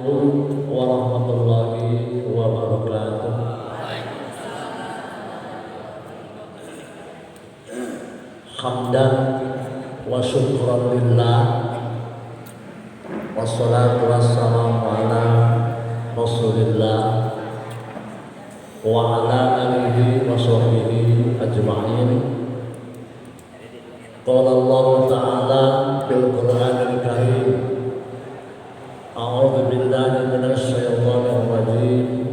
warahmatullahi wabarakatuh. Hamdan wa syukran lillah, wassalatu wassalamu ala rasulillah wa ala alihi wa sahbihi ajma'in. Qala Allah ta'ala fil Qur'anil Karim, a'udzu billahi minasy syaithanir rajim.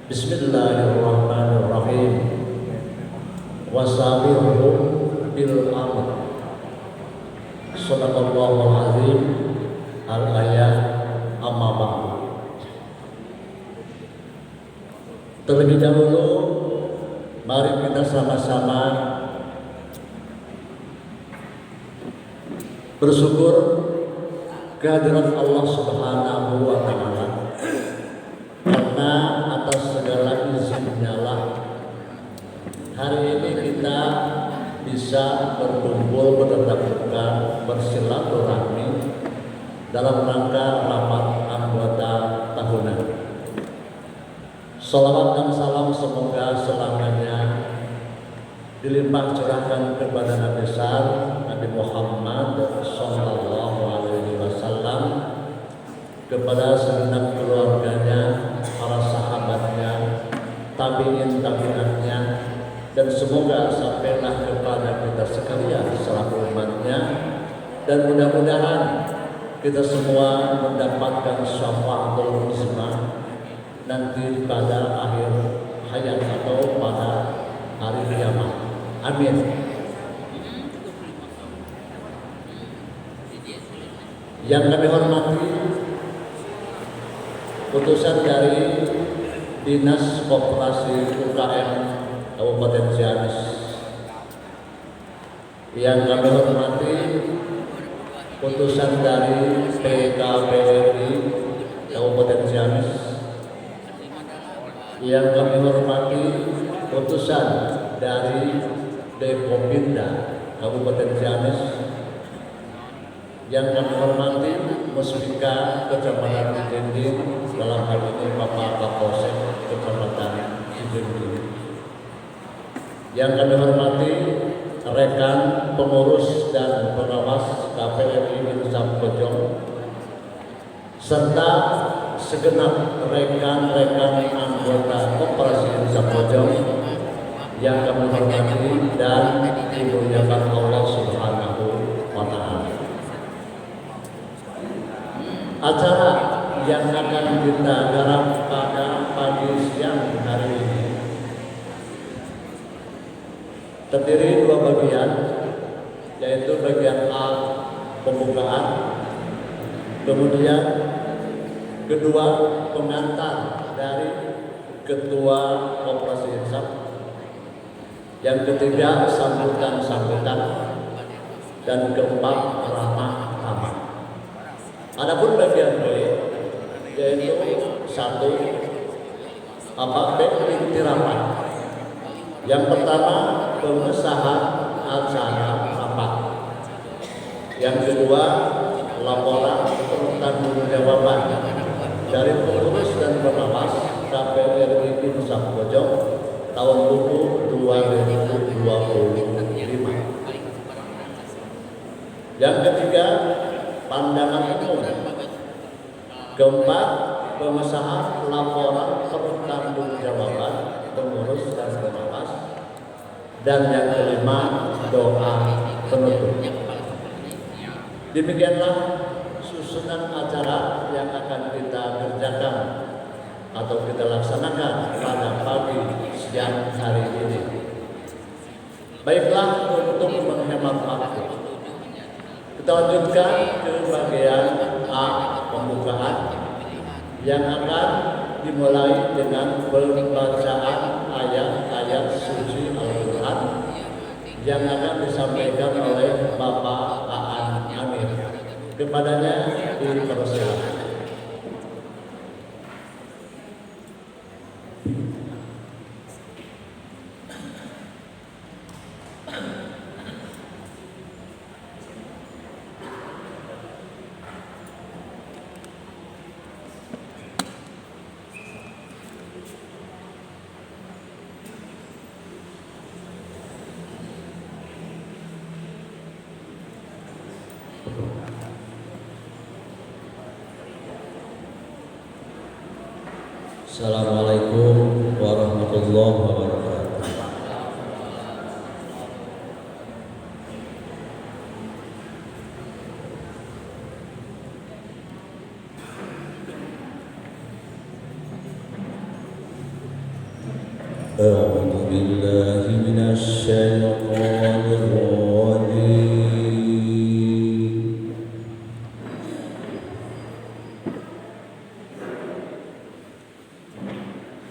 Bismillahirrahmanirrahim. Wasabiqu bil amr. Shadaqallahul azim. Al-ayat amma ba'du. Terlebih dahulu mari kita sama-sama bersyukur kehadirat Allah Subhanahu wa ta'ala, karena atas segala izinnya lah hari ini kita bisa berkumpul, bertatap muka, bersilaturahmi dalam rangka rapat anggota tahunan. Salawat dan salam semoga selamanya dilimpah curahkan kepada Nabi besar Nabi Muhammad Sallallahu Alaihi Wasallam, kepada segenap keluarganya, para sahabatnya, tabiin tabiatnya, dan semoga sampailah kepada kita sekalian selaku umatnya, dan mudah-mudahan kita semua mendapatkan syafaatul uzma nanti pada akhir hayat atau pada hari kiamat. Amin. Yang kami hormati, putusan dari Dinas Koperasi UKM Kabupaten Ciamis. Yang kami hormati, putusan dari PKBRI Kabupaten Ciamis. Yang kami hormati, putusan dari Depopinda Kabupaten Ciamis. Yang kami hormati, Muspika Kecamatan Cijending, dalam hal ini Bapak Kapolsek Kecamatan Cijending. Yang kami hormati, rekan pengurus dan pengawas KPRI Insaf Bojong, serta segenap rekan-rekan anggota Koperasi Insaf Bojong yang kami hormati dan dimuliakan Allah Subhanahu wa ta'ala. Acara yang akan kita garap pada pagi siang hari ini terdiri dua bagian, yaitu bagian A pembukaan, kemudian kedua pengantar dari Ketua Koperasi Insaf, yang ketiga sambutan-sambutan, dan keempat ramah tamah. Adapun bagian B yaitu satu inti rapat. Yang pertama pengesahan acara rapat. Yang kedua laporan pertanggungjawaban dari pengurus dan pengawas KPRI Insaf Bojong tahun buku 2025. Yang ketiga pandangan umum. Keempat, pengesahan laporan pertanggungjawaban pengurus dan pengawas. Dan yang kelima, doa penutup. Demikianlah susunan acara yang akan kita kerjakan atau kita laksanakan pada pagi siang hari ini. Baiklah, untuk menghemat waktu, kita lanjutkan ke bagian A pembukaan, yang akan dimulai dengan pembacaan ayat-ayat suci Al-Quran yang akan disampaikan oleh Bapak Aan Amir. Kepadanya dipersilakan. Assalamualaikum warahmatullahi wabarakatuh. A'udzu billahi minasy syaithanir rajim.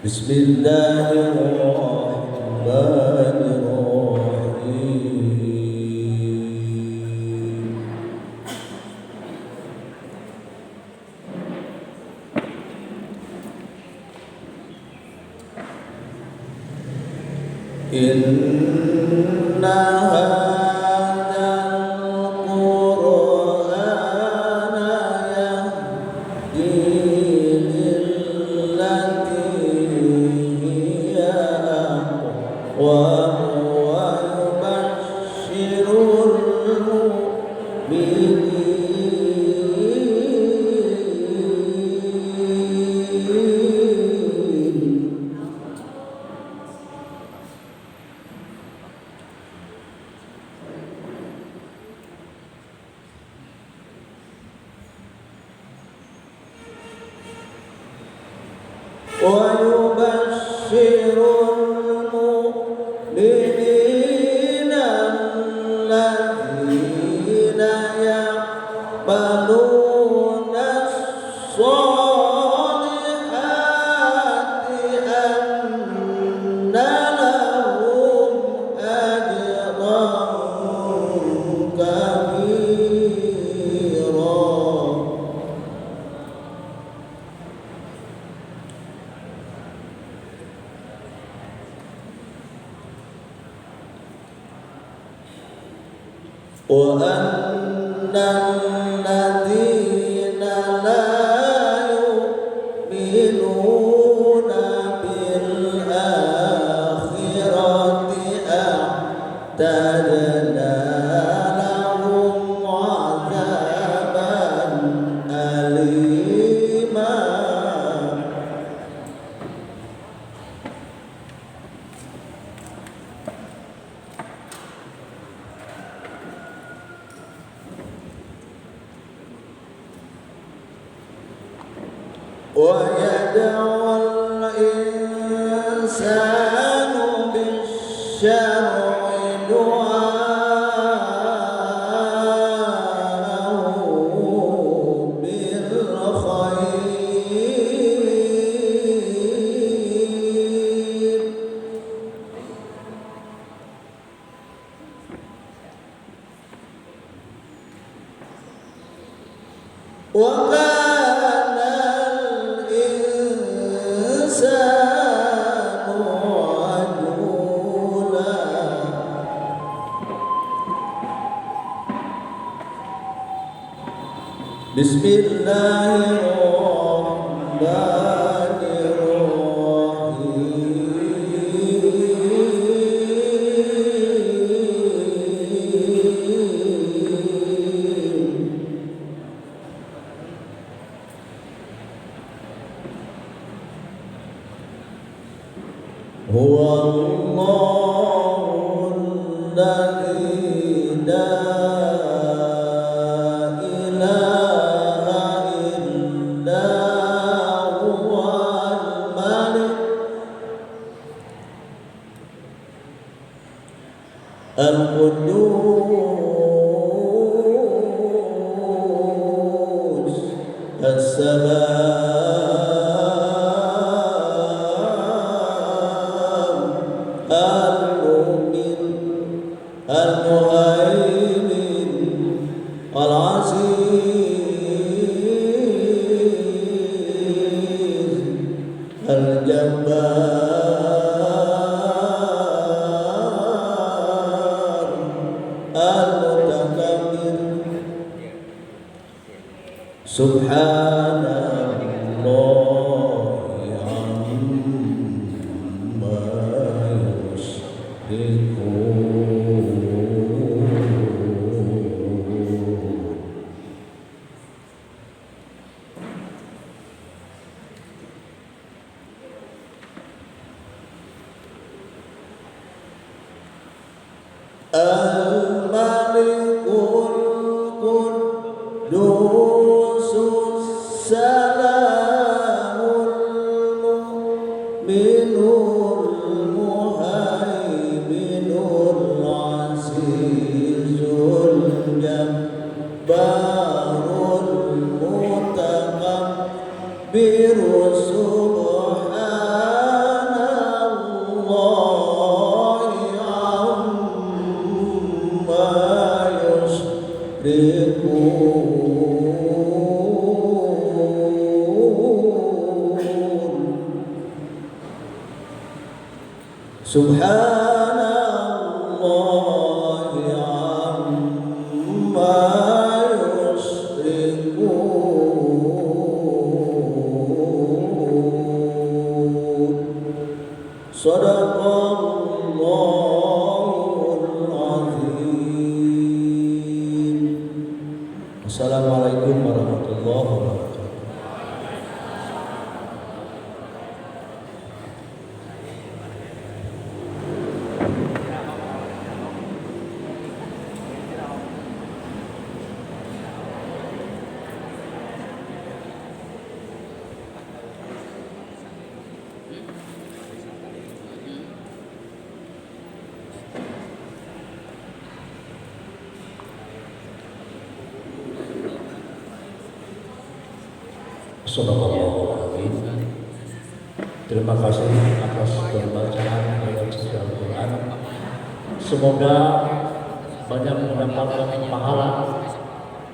Bismillahirrahmanirrahim. Inna hadzal Qur'ana yahdi lillati hiya aqwam wa yubashshirul mu'minin. ويبشر المؤمنين الذين يعملون الصالحات أن لهم أجرا كبيرا. وأن الذين لا يؤمنون بالآخرة أعتدنا لهم عذابا أليما. ويدعو الإنسان بالشر دعاءه بالخير. وكان الإنسان عجولا. بسم الله الرحمن الرحيم. هو الله الذي لا إله إلا هو الملك القدوس السلام المؤمن المهيمن العزيز الجبار المتكبر. سبحان الله عما يشركون. Minul Muhaiminul Azizul Jabbarul Mutakabbirus Subhanallahi amma yushrikun. Subhanallahi amma yushrikun. Shadaqallahul azim. Assalamualaikum warahmatullahi wabarakatuh. Assalamualaikum. Terima kasih atas pembacaan ayat suci Al-Quran. Semoga banyak mendapatkan pahala,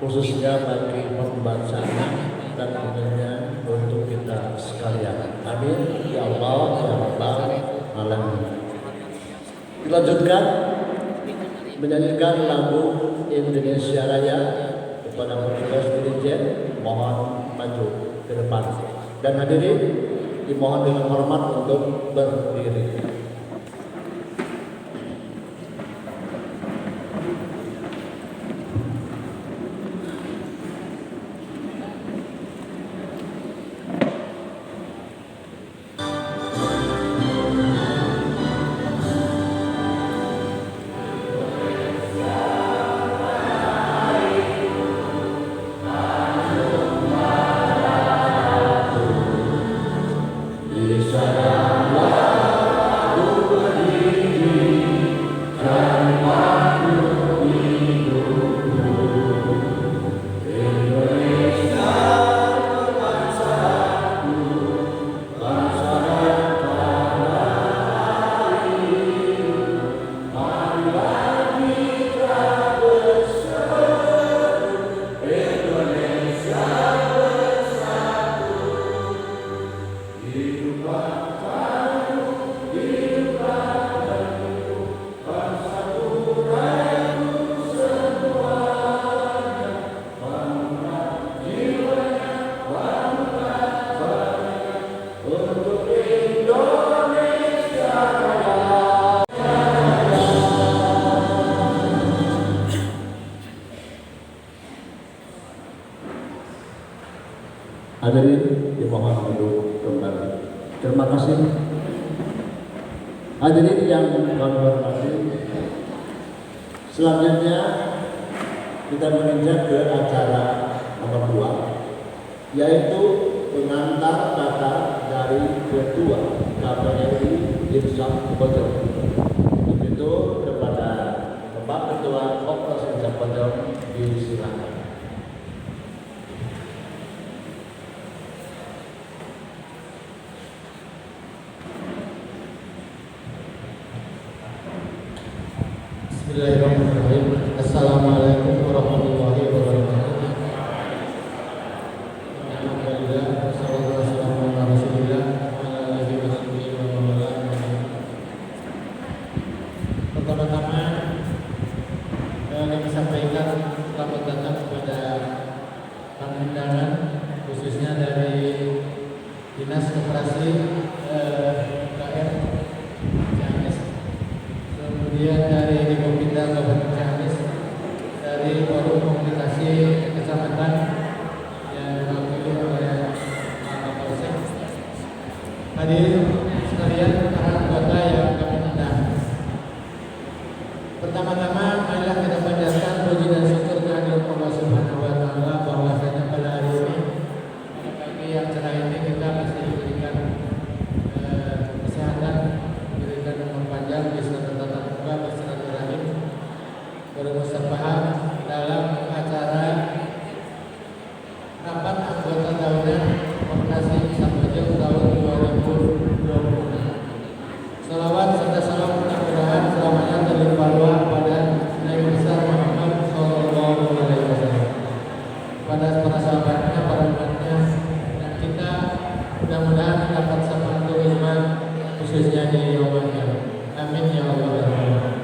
khususnya bagi pembacanya dan tentunya untuk kita sekalian. Amin. Ya Allah, ya Rabbal Alamin. Dilanjutkan menyanyikan lagu Indonesia Raya kepada petugas dirijen, mohon maju ke depan, dan hadirin dimohon dengan hormat untuk berdiri. Hadirin dimohon duduk kembali. Terima kasih. Hadirin yang kami hormati, selanjutnya kita menginjak ke acara nomor 2, yaitu pengantar kata dari Ketua KPRI Insaf Bojong. Itu kepada Bapak Ketua Kopras Insaf Bojong, disilakan. Bismillahirrahmanirrahim. Assalamualaikum warahmatullahi wabarakatuh. Alhamdulillah, wassalatu wassalamu ala Rasulillah wa ala alihi wa sahbihi wa man wala. Pertama-tama kami sampaikan selamat datang kepada tamu undangan, khususnya dari Dinas Koperasi KR Ciamis, kemudian dari Dikopinda Kabupaten Ciamis, dari Forum Komunikasi Kecamatan yang diwakili oleh Pak Kapolsek. Hadirin sekalian, para anggota yang kami undang. Pertama-tama marilah kita panjatkan puji dan syukur kehadirat Allah Subhanahu wa taala bahwasanya pada hari ini, pada pagi yang cerah ini, kita masih diberikan Mudah-mudahan mendapat syafaat Iman khususnya di yaumul qiyamah. Amin ya Allah ya Rabbal.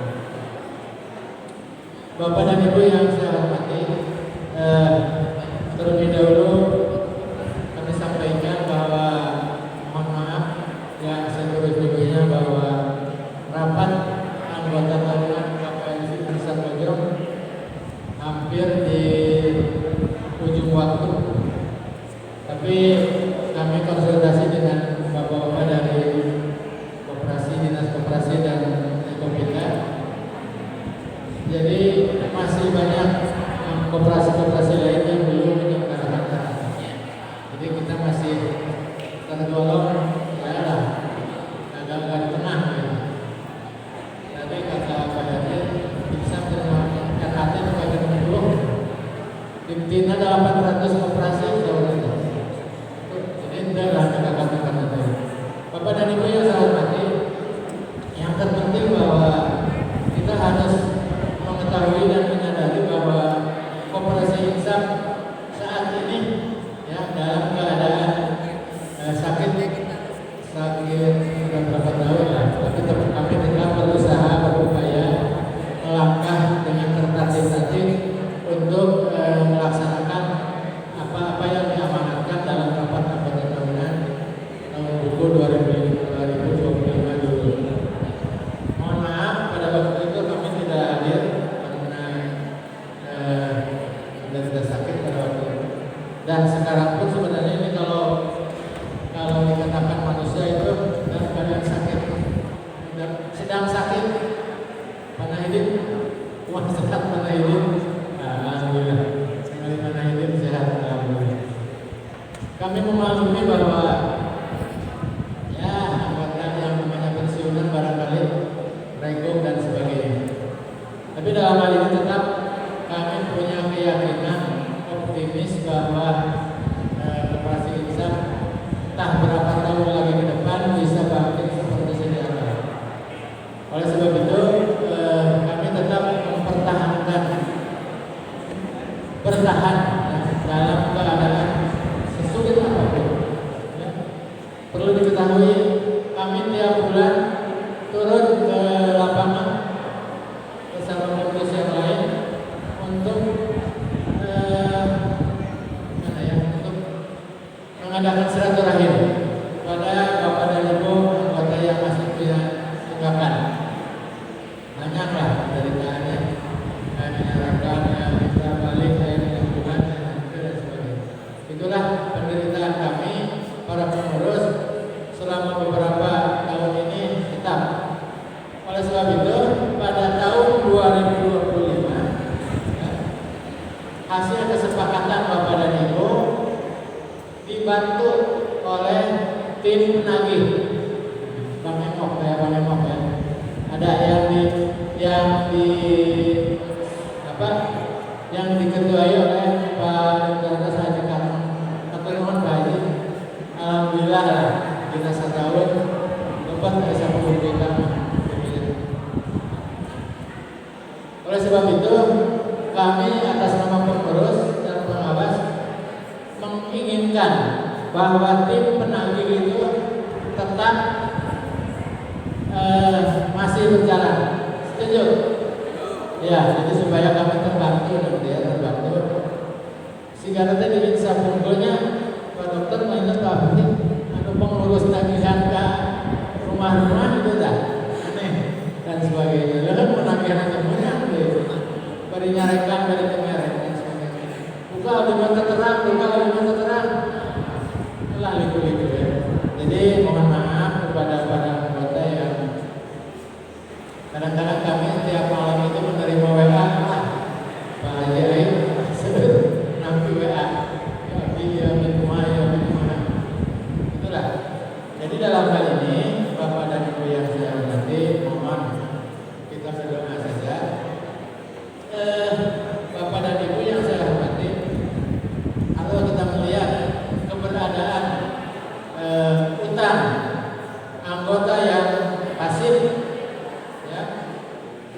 Bapak dan Ibu yang saya hormati, terlebih dahulu kami sampaikan bahwa mohon maaf yang seluruh-luruhnya bahwa rapat anggota tahunan KPMC Pusat Bojong hampir di ujung waktu. Tapi kami konsultasi dengan bapak-bapak dari koperasi, dinas koperasi dan Ekopita. Jadi masih banyak koperasi-koperasi lain yang belum menyelenggarakan rapatnya. Jadi kita masih tergolong agak di tengah. Tadi kata Pak Daniel bisa terima RHT sebagai 60. Intinya ada 800 koperasi jauh itu. Jadi adalah kata-kata itu. Bapak dan Ibu yang saya hormati, yang terpenting bahwa kita harus mengetahui dan menyadari bahwa koperasi Insaf saat ini ya dalam keadaan sakit sudah berapa tahun lah, tapi kami tetap berusaha berupaya melangkah dengan tertatib-tatib untuk melaksanakan apa-apa yang diamanatkan dalam rapat anggota tahunan tahun buku 2025 dulu. Mohon maaf pada waktu itu kami tidak hadir karena sudah sakit pada waktu itu. Dan sekarang pun sebenarnya ini kalau dikatakan manusia itu dalam keadaan sakit, sedang sakit, mana hidup, uang sehat mana hidup, alhamdulillah, sekali mana hidup sehat, alhamdulillah. Kami memaklumi bahwa ya anggota yang namanya pensiunan barangkali renggung dan sebagainya. Tapi dalam hal ini tetap kami punya keyakinan optimis bahwa koperasi Insaf entah berapa tahun lagi ke depan bisa bangkit seperti sedia kala. Oleh sebab itu kami tetap mempertahankan bertahan dalam keadaan sesulit apapun. Ya. Perlu diketahui kami tiap bulan turun ke lapangan bersama pengurus yang lain untuk untuk mengadakan silaturahim pada bapak dan ibu anggota yang masih punya tunggakan. Banyaklah deritaannya, menyarankan kita balik saya dengan Tuhan dan sebagainya. Itulah penderitaan kami para pengurus selama beberapa tahun ini tetap. Oleh sebab itu pada tahun 2025 hasil kesepakatan bapak dan ibu dibantu oleh tim penagih Bang Emok ya. Ada yang diketuai oleh Pak Dr. Haji Karno. Keturunan Pak Haji, alhamdulillah lah kita setahun dapat bisa mengumpulkan. Oleh sebab itu kami atas nama pengurus dan pengawas menginginkan bahwa tim penagih itu tetap masih berjalan. Setuju? Ya, jadi supaya kami terbantu dan dia terbantu. Sehingga nanti di Insaf Unggulnya Pak Dokter mainnya Pak Abdi, pengurus tagihan ke rumah-rumah itu dah aneh dan sebagainya. Lalu penagihan semuanya beri nyarekan dari kemerek dan sebagainya. Buka alimata terang, lah liku-liku ya. Jadi mohon maaf kepada para anggota yang kadang-kadang kami tiap malam itu menerima WA, Pak Haji Ain, nanti WA, ya mana. Itulah. Jadi dalam hal ini Bapak dan Ibu yang saya hormati, mohon kita berdoa saja. Bapak dan Ibu yang saya hormati, kalau kita melihat keberadaan utang anggota yang pasif, ya,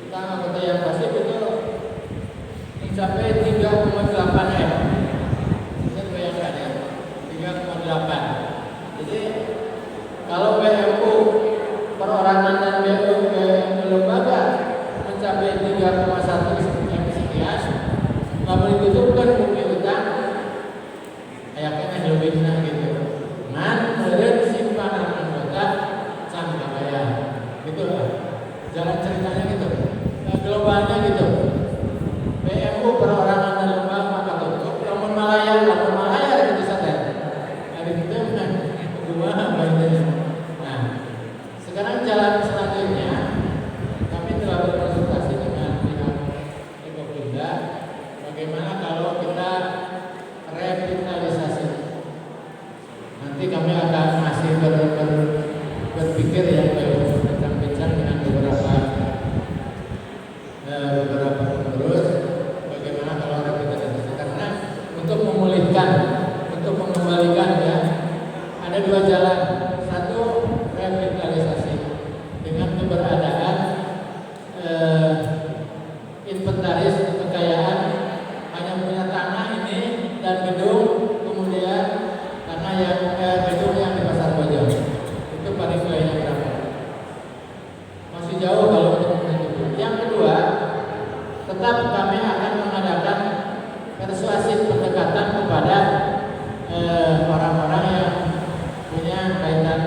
utang anggota yang pasif itu mencapai 3,8 M. Bisa bayangkan ya, 3,8. Jadi Kalau BMU perorangan dan BMU lembaga mencapai 3,1 sekian, nggak boleh ditutupkan bukti utang, kayaknya lebih gitu. Man, meren simpanan anggota can bayar, gitu lah. Jalan ceritanya gitu, globalnya gitu. BMU perorangan dan lembaga maka tutup. Lamun Malaya gitu saja. Ada gitu kan, dua baiknya. Nah, sekarang jalan selanjutnya, kami telah berkonsultasi dengan pihak Ekopinda. Bagaimana kalau kita revitalisasi? Nanti kami akan masih berpikir ya, berbincang-bincang dengan beberapa pengurus. Bagaimana kalau revitalisasi? Karena untuk memulihkan, untuk mengembalikan ya, ada dua jalan. Satu, revitalisasi dengan keberadaan inventaris kekayaan, hanya punya tanah ini dan gedung, kemudian tanah yang gedung yang di Pasar Bojo itu paling nilainya berapa? Masih jauh kalau untuk itu. Yang kedua, tetap kami akan mengadakan persuasif pendekatan kepada orang-orang yang punya kaitan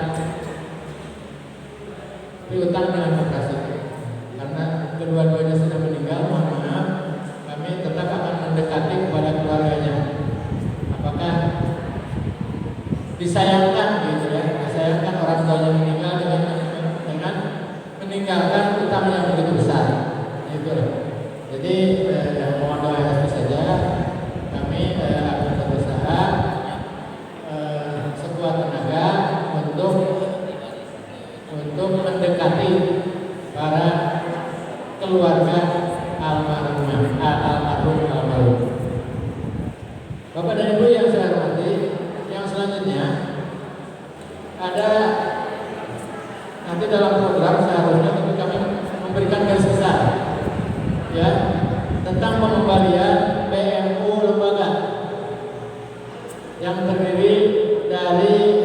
piutang dengan koperasi. Karena kedua-duanya sudah meninggal, mohon maaf, kami tetap akan mendekati kepada keluarganya. Apakah disayangkan gitu ya, disayangkan orang tuanya meninggal dengan meninggalkan utang yang begitu besar. Itu. Jadi mohon doa restu saja. Kami akan berusaha sekuat tenaga untuk mendekati para keluarga almarhum. Bapak dan Ibu yang saya hormati, yang selanjutnya ada nanti dalam program seharusnya kami memberikan garis besar ya tentang pengembalian BMU lembaga yang terdiri dari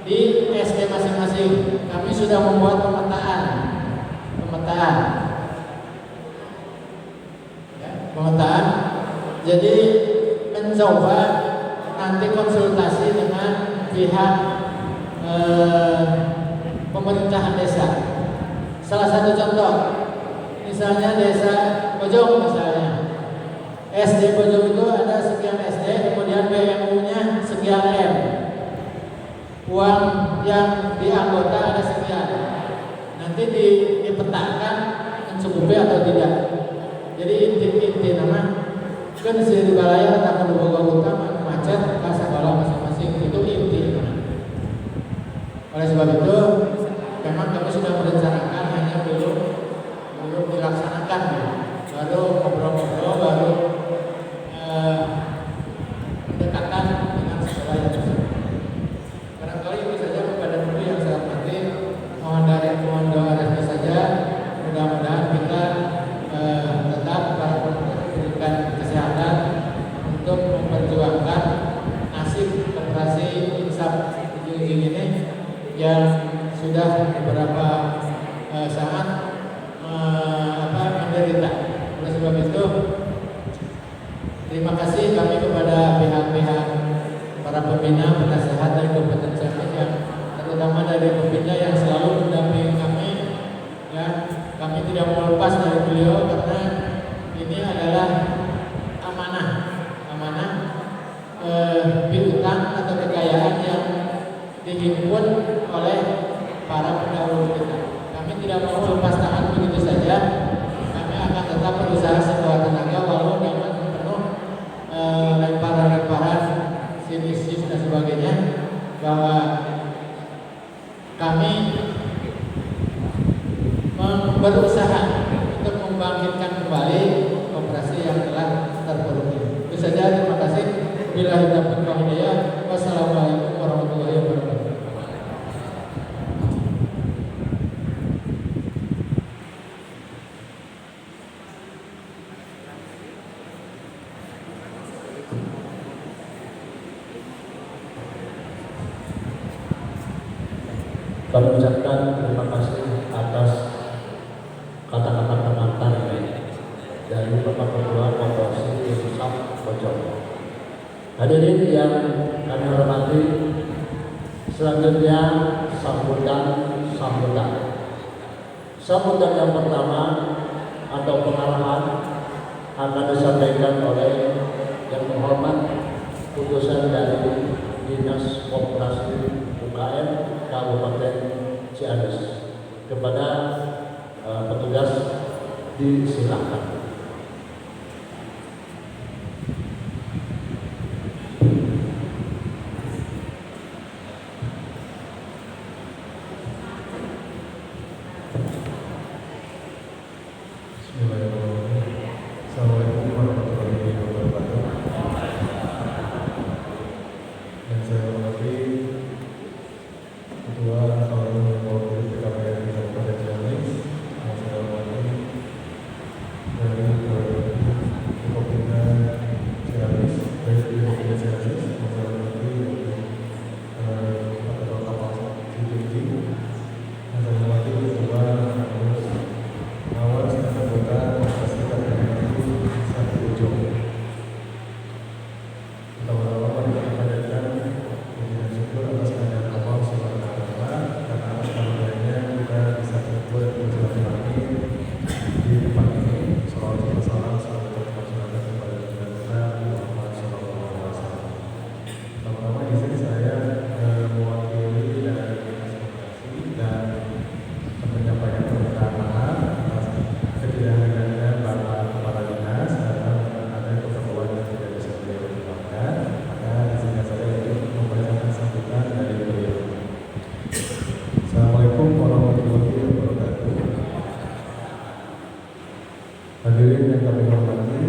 di SD masing-masing. Kami sudah membuat pemetaan ya, pemetaan. Jadi mencoba nanti konsultasi dengan pihak pemerintahan desa. Salah satu contoh, misalnya desa Bojong misalnya, SD Bojong itu ada sekian SD, kemudian BMU-nya sekian M, uang yang di anggota ada sekian. Nanti dipetakan mencukupi atau tidak. Jadi inti nama kan di balaya tak boga utama macet kasabala masing-masing itu inti. Oleh sebab itu memang kami sudah merencanakan, hanya belum dilaksanakan ya. Baru ngobrol-ngobrol, baru pendekatan dengan sekolah yang tersebut. Barangkali itu saja kepada dulu yang saya hormati. Mohon doa restu saja. Mudah-mudahan kita tetap para pengurus diberikan kesehatan untuk memperjuangkan nasib koperasi Insaf Ujung ini yang sudah beberapa saat menderita. Oleh sebab itu, terima kasih kami kepada pihak-pihak para pembina, penasehat dan kompetensi yang terutama dari pembina yang selalu mendampingi kami. Ya, kami tidak mau lepas dari beliau karena ini adalah amanah piutang atau kekayaan yang dihimpun oleh para pendahulu kita. Kami tidak mau lepas tangan begitu saja. Kami akan tetap berusaha sekuat tenaga walau dengan penuh lemparan-lemparan sinis dan sebagainya, bahwa kami berusaha untuk membangkitkan kembali koperasi yang telah terpuruk. Itu saja, terima kasih. Billahi taufiq wal hidayah. Wassalamualaikum warahmatullahi wabarakatuh. Kami ucapkan terima kasih atas kata-kata pengantar dari Bapak Ketua Korporasi Pusat Pojok. Hadirin yang kami hormati, selanjutnya sambutan. Sambutan yang pertama atau pengarahan akan disampaikan oleh yang terhormat putusan dari Dinas Koperasi UKM Kabupaten Ciamis. Kepada petugas disilakan. Assalamualaikum warahmatullahi wabarakatuh. Yang saya hormati Ketua Forum Mewakili PKPRI Kabupaten Ciamis, yang saya hormati dari Kopimda Ciamis, yang saya hormati Pak Ketua Kapal CJJ, yang saya hormati Ketua Awas dan Anggota Koperasi KPRI Satu Ujung. Pertama-tama kita panjatkan puji dan syukur atas kehadiran Allah Subhanahu wa Ta'ala, karena atas karunia-Nya kita bisa berkumpul dan bersilaturahmi di tempat ini. Salawat dan salam kepada Nabi Muhammad SAW. Pertama-tama di sini saya mewakili dari Dinas Koperasi dan menyampaikan permintaan maaf atas ketidakhadirnya Bapak Kepala Dinas karena ada keperluan yang tidak bisa beliau lakukan. Maka izinkan saya untuk membacakan sambutan dari beliau. Assalamualaikum warahmatullahi wabarakatuh. Hadirin yang kami hormati,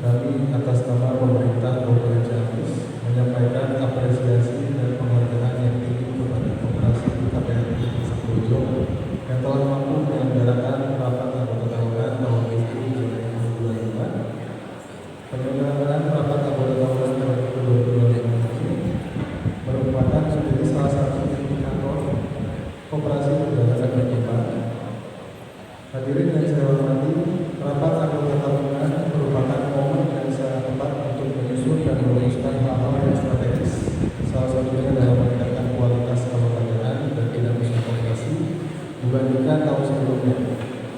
kami atas nama pemerintah Kabupaten Ciamis menyampaikan apresiasi dan penghargaan yang tinggi kepada Koperasi KPRI Satu Ujung yang telah mampu menyelenggarakan rapat anggota tahunan tahun ini 2025. Penyelenggaraan rapat anggota tahunan 2025 ini merupakan menjadi salah satu indikator koperasi berdasarkan berkembang. Hadirin yang saya hormati, rapat anggota tahunan merupakan momen yang sangat tepat untuk menyusun dan merumuskan hal-hal yang strategis, salah satunya dalam meningkatkan kualitas kelembagaan dan dinamika koperasi dibandingkan tahun sebelumnya.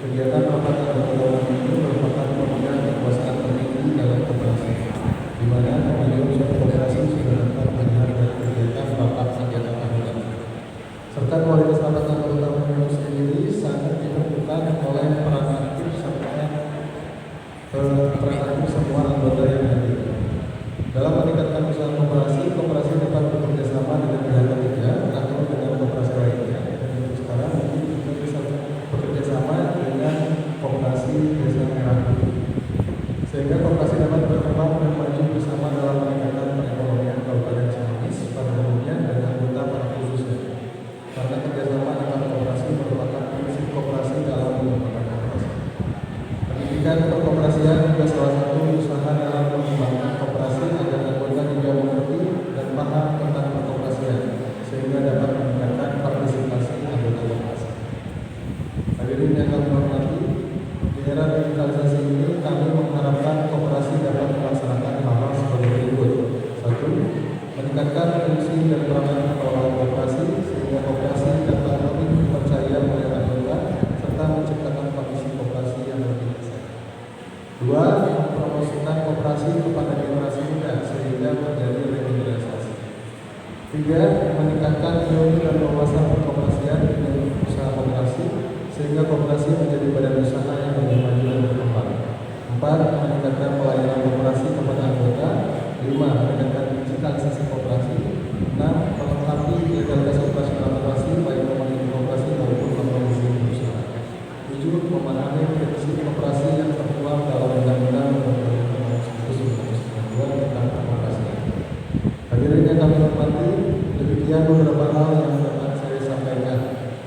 Kegiatan rapat anggota tahunan ini merupakan pemegang kekuasaan tertinggi dalam koperasi, di mana pemilihan suatu koperasi sudah dapat melihat dari kegiatan rapat anggota tahunan. Serta kualitas rapat anggota tahunan itu sendiri sangat ditentukan oleh peran aktif semua anggota yang hadir. Dalam meningkatkan usaha koperasi dapat bekerja sama dengan pihak ketiga atau dengan koperasi lainnya. Sekarang kita bisa bekerja sama dengan koperasi Desa Merah Putih, sehingga koperasi dapat berkembang dan maju bersama dalam meningkatkan perekonomian Kabupaten Ciamis pada umumnya dan anggota pada khususnya. Karena kerjasama antara koperasi merupakan prinsip koperasi dalam mengembangkan koperasi. Pendidikan perkoperasian juga salah satu usaha dalam mengembangkan koperasi agar anggota juga mengerti dan paham tentang perkoperasian, sehingga dapat meningkatkan partisipasi anggota koperasi. Hadirin yang kami hormati, di era digitalisasi ini kami mengharapkan koperasi dapat melaksanakan hal-hal sebagai berikut. 1. Meningkatkan fungsi dan peranan pengelolaan koperasi sehingga koperasi dapat lebih dipercaya oleh anggota serta menciptakan kondisi koperasi yang lebih sehat. 2. Mempromosikan koperasi kepada generasi muda sehingga terjadi regenerasi. 3. Meningkatkan ilmu dan wawasan perkoperasian dengan usaha koperasi sehingga koperasi menjadi badan usaha yang lebih maju dan berkembang. 4. Meningkatkan pelayanan koperasi kepada anggota. 5. Meningkatkan digitalisasi koperasi. 6. Melengkapi legalitas operasional koperasi baik memiliki koperasi maupun memiliki usaha. 7. Memahami prinsip koperasi yang tertuang dalam Undang-Undang Nomor 1992 tentang koperasian. Hadirin yang kami hormati, demikian beberapa hal yang dapat saya sampaikan.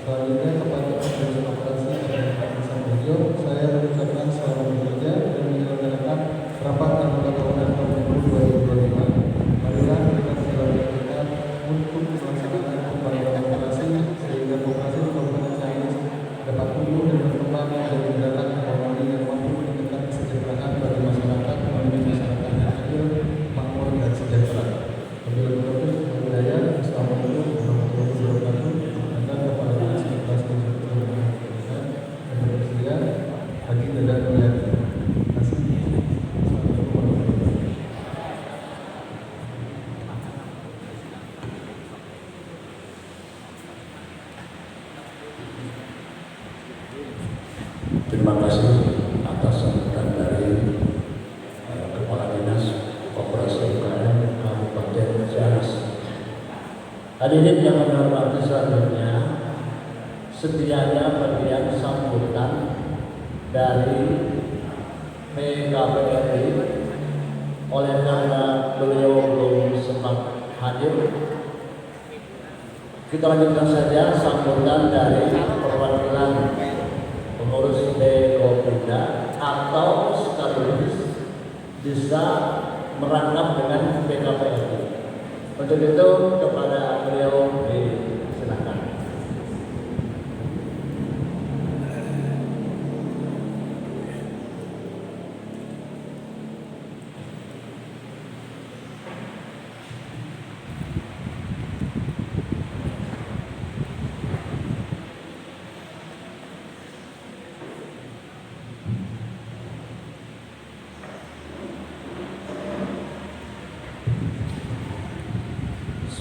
Selanjutnya kepada Komisi Koperasi KPRI Satu Ujung, saya mengucapkan selamat bekerja dan menyelenggarakan rapat anggota tahunan tahun 2025. Marilah kita menjalankan kita untuk melaksanakan pembangunan koperasi sehingga koperasi Terima kasih atas sambutan dari Kepala Dinas Koperasi UKM Kabupaten Ciamis. Hadirin yang kami hormati, selanjutnya sedianya bagian sambutan dari PKPRI. Oleh karena beliau belum sempat hadir, kita lanjutkan saja sambutan dari perwakilan pengurus Dekopinda atau sekaligus bisa merangkap dengan PKPRI. Untuk itu kepada beliau disilakan.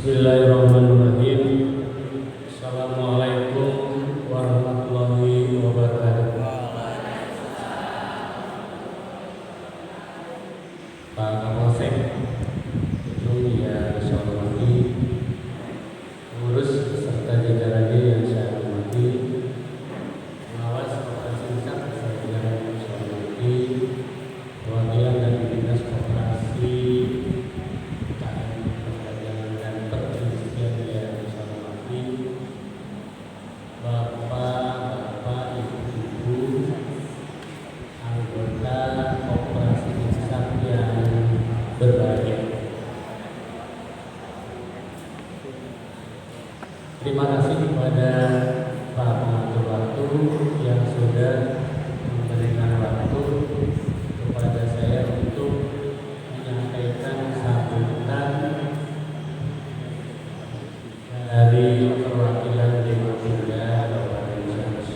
Bismillahirrahmanirrahim. Assalamualaikum warahmatullahi wabarakatuh. Pak Kapolsek, itu ya saya hormati, pengurus serta jajarannya yang saya hormati, pengawas koperasi Insaf yang saya hormati, perwakilan dari Dinas Koperasi terima kasih kepada Pak Pengatur Waktu yang sudah memberikan waktu kepada saya untuk menyampaikan sambutan dari perwakilan Dekopinda Kabupaten Ciamis.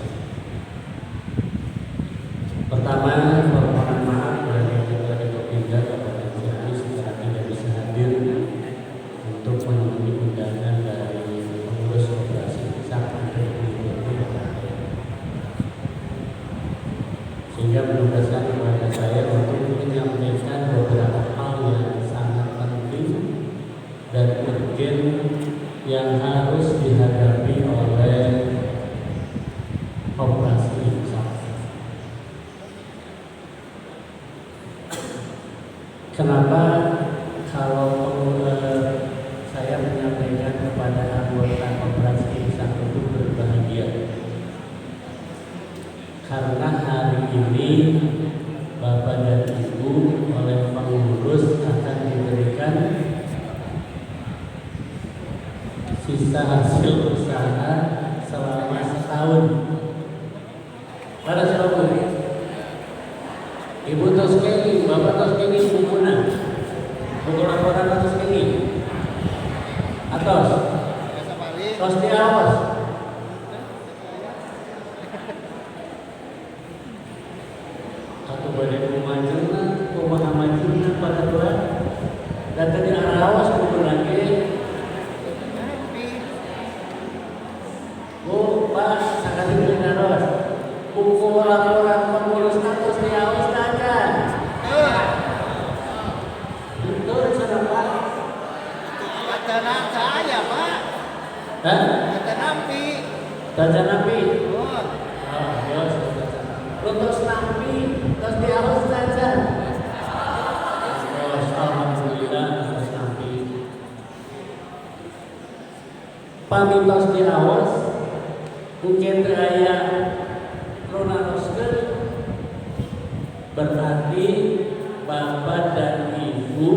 Pertama, permohonan maaf bagi Ketua Dekopinda Kabupaten Ciamis karena tidak bisa hadir untuk memenuhi undangan dari pengurus koperasi Insaf sehingga menugaskan kepada saya untuk menyampaikan beberapa hal yang sangat penting dan urgen yang harus dihadapi oleh koperasi Insaf. Kenapa kalau saya menyampaikan kepada anggota koperasi Insaf untuk berbahagia? Karena hari ini Bapak dan Ibu oleh pengurus akan diberikan sisa hasil usaha selama setahun. Pada setahun, Ibu Toskeni, Bapak Toskeni Bumuna, buku laporan Toskeni, atas, tos di awas. Atau badan pemajuna, pemahamannya pada Tuhan, dan tadi arah awas buku lagi. Oh, Pak, sekali beli awas. Buku laporan pengurus status di awas saja. Betul, sana Pak. Kata saya Pak. Hah? Kata Nampi. Baca Nabi. Oh. Oh, ya, untuk Nabi, terus di awas saja. Alhamdulillah, terus Nabi. Pamitos di awas, mungkin raya Ronalosken, berarti Bapak dan Ibu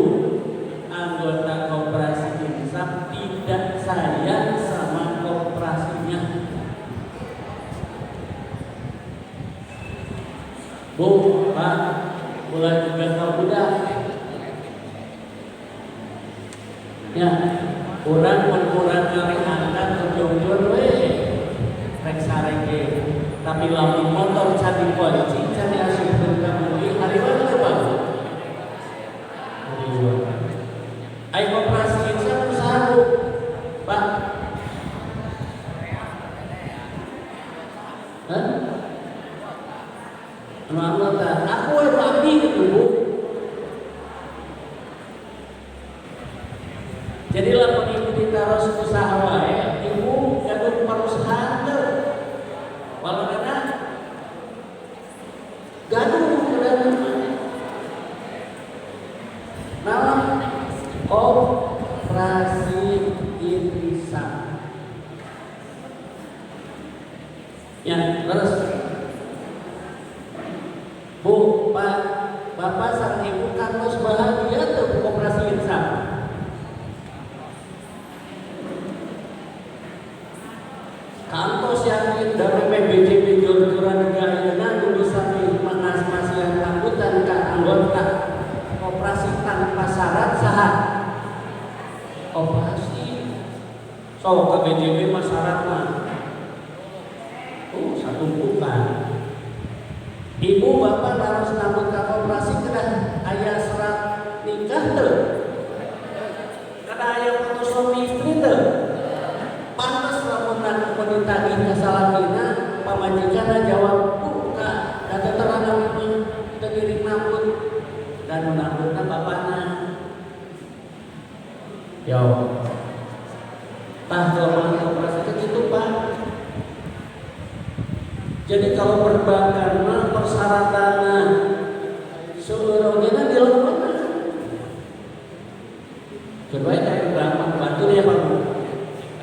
anggota koperasi Insaf tidak sayang sama koperasinya. Bu, Pak, mulai juga kau udah. Ya, kurang kali angkat ujung-ujung rek sareke. Tapi lamun motor cari kunci, cari asli berkabuli, hari mana tuh Pak? Ayo koperasi Insaf usaha Bu, Pak. Hah? terus usaha wae, ibu gaduh perusahaan teu. Walana gaduh keudana. Nah, operasi irisan. Ya, terus Bu, Pak, Bapak sang Ibu kantos bahagia tuh operasi irisan. Kantos yakin dari PBJB jor-joran negara bisa mengasmasi yang angkutan ke anggota operasi tanpa syarat sah. Operasi so ke BJB masyarakat mah satu bukan. Ibu bapak harus nambut ke operasi kena ayah serat nikah tuh, kena ayah foto suami istri tuh. Pantas lamunan menitagi kesalahina pamajikan jawab buka kata terang terdiri nambut dan menambutnya bapaknya. Yo, tah kalau operasi itu Pak. Jadi kalau perbankan mah persyaratannya seluruhnya dilakukan. Coba ya berapa bantu ya Pak.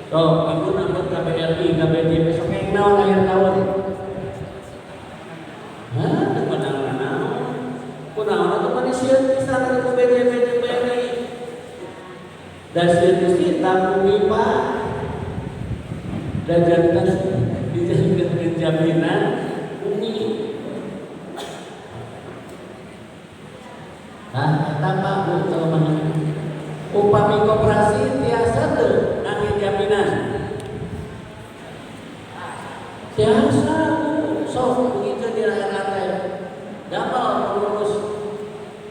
Oh, ibu nambut KBRI, KBD besok yang naon ayat tahun. Hah, itu menang-menang. Kunaon atau manusia bisa dari KBRI. Dan sih tanggung Pak. Dan jangan dijadikan jaminan umi. Nah, tambah Bu kalau upami koperasi tiasa tuh nangin jaminan. Tiasa Bu, sok begitu di lantai. Gampang mengurus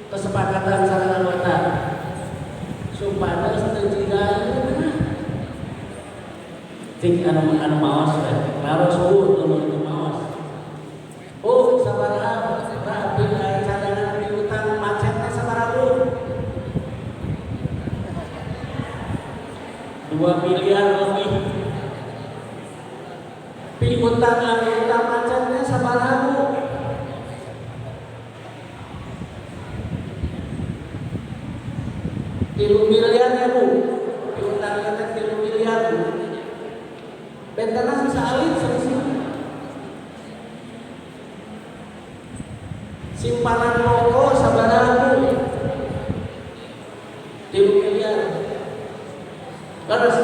kesepakatan sareng anggota. Supaya setuju Tik anu maos teh, harus itu maos. Sabaraha rapi cadangan piutang macetnya sabaraha 2 miliar lebih. Piutang anggota macetnya sabaraha 3 miliar ya Bu. Piutangnya teh 3 miliar Bu. Bentana salin selesai. Simpanan pokok sabaraha 3 miliar. Terus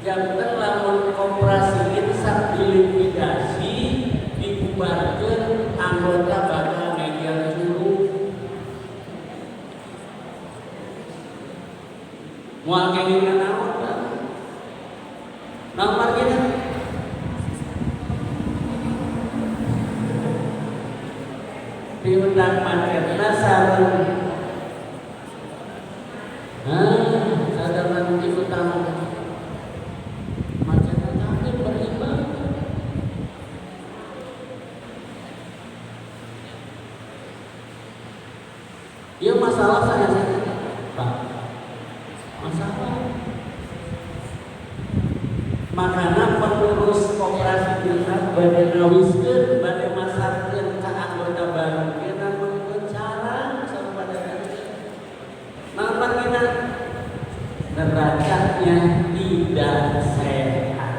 jangan lamun koperasi insak dilikuidasi dibubarkan anggota bakal media juru. Moal kenging naon Pak? Nomor gini diundang pancetna sareng sadangan diutang pancetna tapi berimbang. Ieu masalah saya Pak. Masalah makana pengurus koperasi desa bade ngawiskeun bade masarkeun ka anggota baru kita mencara sapada namanya derajatnya tidak sehat.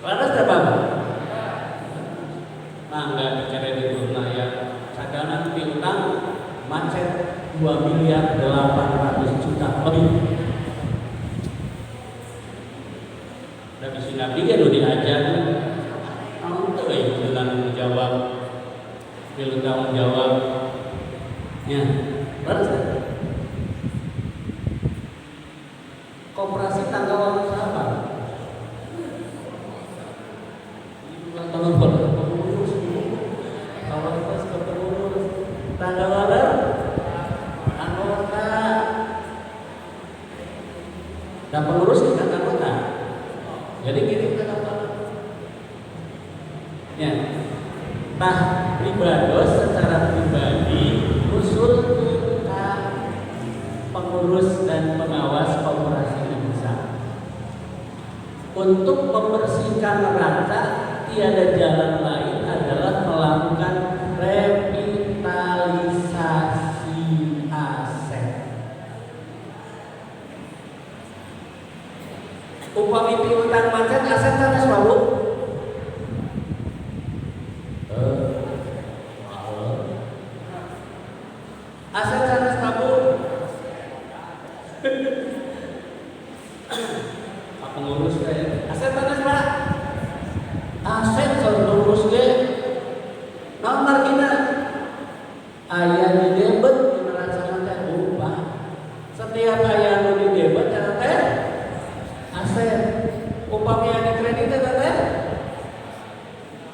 Laras ta Bapak? Mangga bicara di dunia ya cadangan piutang macet 2 miliar 800 juta lebih. Tapi si Nabi kan udah diajar, kamu tuh bilang jawab, bilang tanggung jawab, ya, terus koperasi tanggal waktu apa? Tanggal pengurus, tanggal apa? Anggota, dan pengurus kan anggota. Jadi gini kenapa? Ya, tah pribados secara pribadi usul ke pengurus pengurus dan pengawas koperasi INSAP. Untuk membersihkan neraca, tiada jalan lain adalah melakukan revitalisasi aset. Upami piutang macet aset sanes wae. Aset sanes kabur. Pengurus saya aset sanes Pak. Aset pengurus ge. Naon margina? Aya di debet di neraca teh ubah. Setiap aya nu di debet teh aset. Upami aya di kredit teh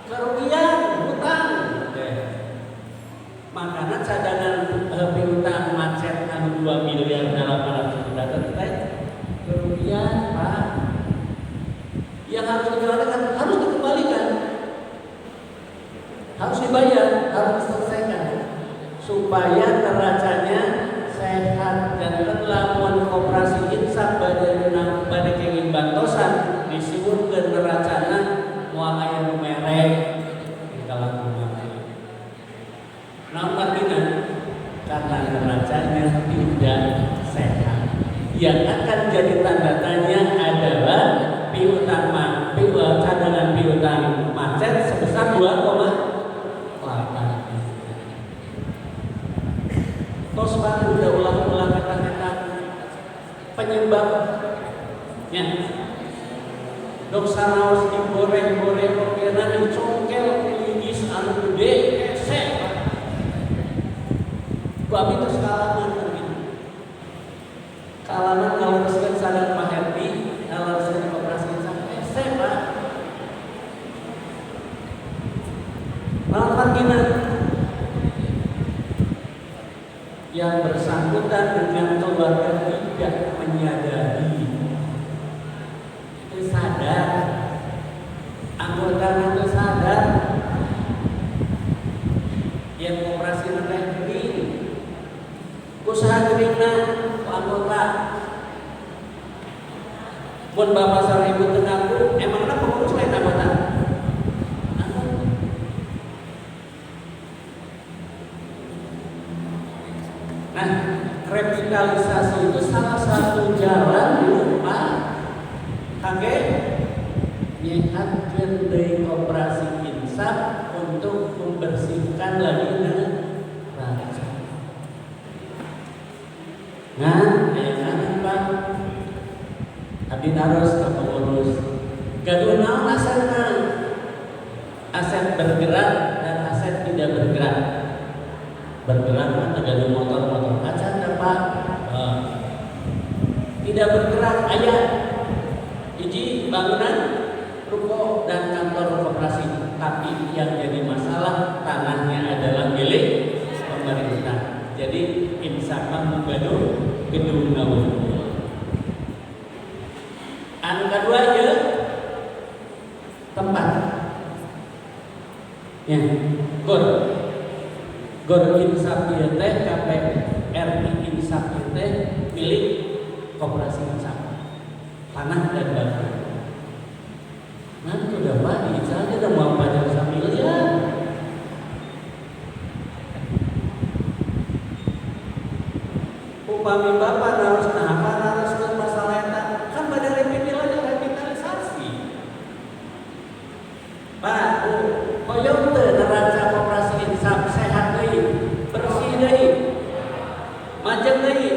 kerugian hutang. Makanya cadangan piutang macet anu 2 miliar 800 juta teh kerugian Pak. Yang harus dikembalikan harus dikembalikan, harus dibayar, harus diselesaikan supaya neracanya sehat. Dan lamun koperasi INSAP pada kenging bantosan disebut ke neracana moal aya nu merek di kalangan masyarakat. Namun artinya karena neracanya tidak sehat. Yang akan jadi tanda tanya adalah cadangan piutang macet sebesar 2,8. Tos baru udah ulang-ulang kata-kata penyebabnya. Dok sanaos digoreng-goreng pokoknya dicongkel linggis anu gede esek. Babi terus kalaman begini. Kalaman kalau reskan sadar Pak Herdi, kalau reskan koperasi sampai esek Pak. Malah gimana? Yang bersangkutan dengan keluarga tidak menyadari, itu sadar, anggota itu sadar, yang koperasi nanti ini, usaha gerina anggota, buat bapak seribu tengaku, emangnya pengurus lain anggota? Nah, revitalisasi itu salah satu jalan Pak kage nyehatkeun deui koperasi INSAP untuk membersihkan lagi neraca. Nah, aya Pak abdi naros ka pengurus. Gaduh naon asetna? Aset bergerak dan aset tidak bergerak. Bergerak kan ada motor kaca Pak. Tidak bergerak ayah hiji bangunan ruko dan kantor koperasi, tapi yang jadi masalah tanahnya adalah milik pemerintah. Jadi INSAP menggaduh gedung namun. Anu kedua ya tempat. Ya, Gor INSAP ieu teh KPRI INSAP ieu teh milik koperasi INSAP. Tanah dan batu. Nanti udah Pak, saja udah mau pajak 1 miliar. Upami Bapak harus harus ke masalah eta kan pada revitalisasi. Pak, koyong teu neraca koperasi INSAP sehat deui, bersih deui, majeng deui.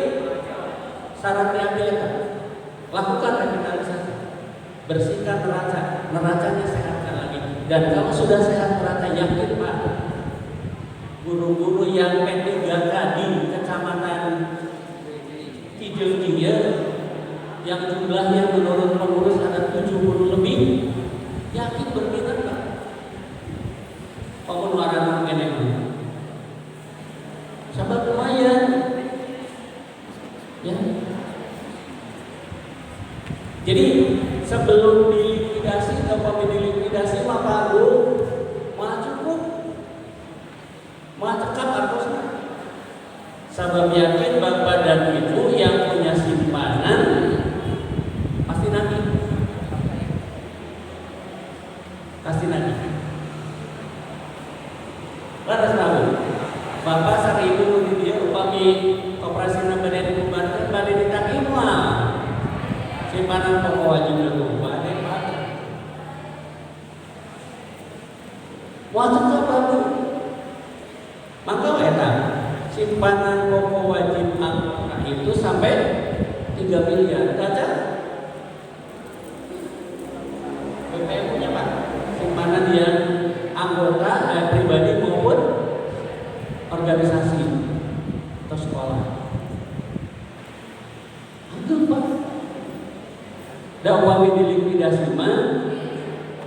Syaratnya apa? Lakukan revitalisasi, bersihkan neracanya sehatkan lagi. Dan kalau sudah sehat neraca, yakin Pak, guru-guru yang P3K di kecamatan Kijil yang jumlahnya menurut pengurus ada 70 lebih, yakin berminat Pak. Pengeluaran mungkin sahabat lumayan, ya. Jadi sebelum dilikuidasi atau dilikuidasi maka cukup cekap harusnya. Sabab yakin Bapak dan Ibu yang simpanan pokok wajib lupa deh Pak. Wajib baru. Maka eta simpanan pokok wajib anggota itu sampai 3 miliar. Cacat? BPM-nya Pak. Simpanan yang anggota pribadi maupun organisasi atau sekolah. Aduh Pak. Dakwah dilikuidasi mah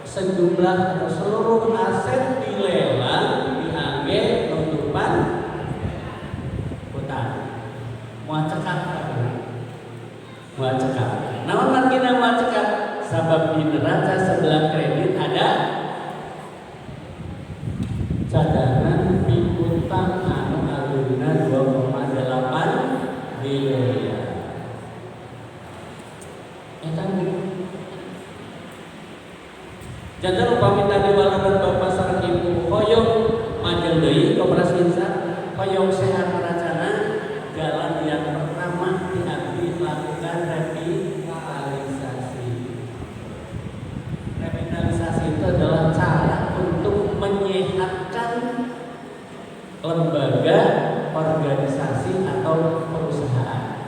sejumlah atau seluruh aset dilelang diangge penutupan hutang. Mau cekak mau cekak. Namun margina mau cekak sabab di neraca sebelah kredit ada cadangan piutang anu aluna 2,8 miliar. Jangan lupa minta diwalakan Bapak sareng Ibu hoyong majel deui Koperasi Insan, hoyong sehat meracana jalan yang pertama diambil lakukan revitalisasi. Revitalisasi itu adalah cara untuk menyehatkan lembaga, organisasi atau perusahaan.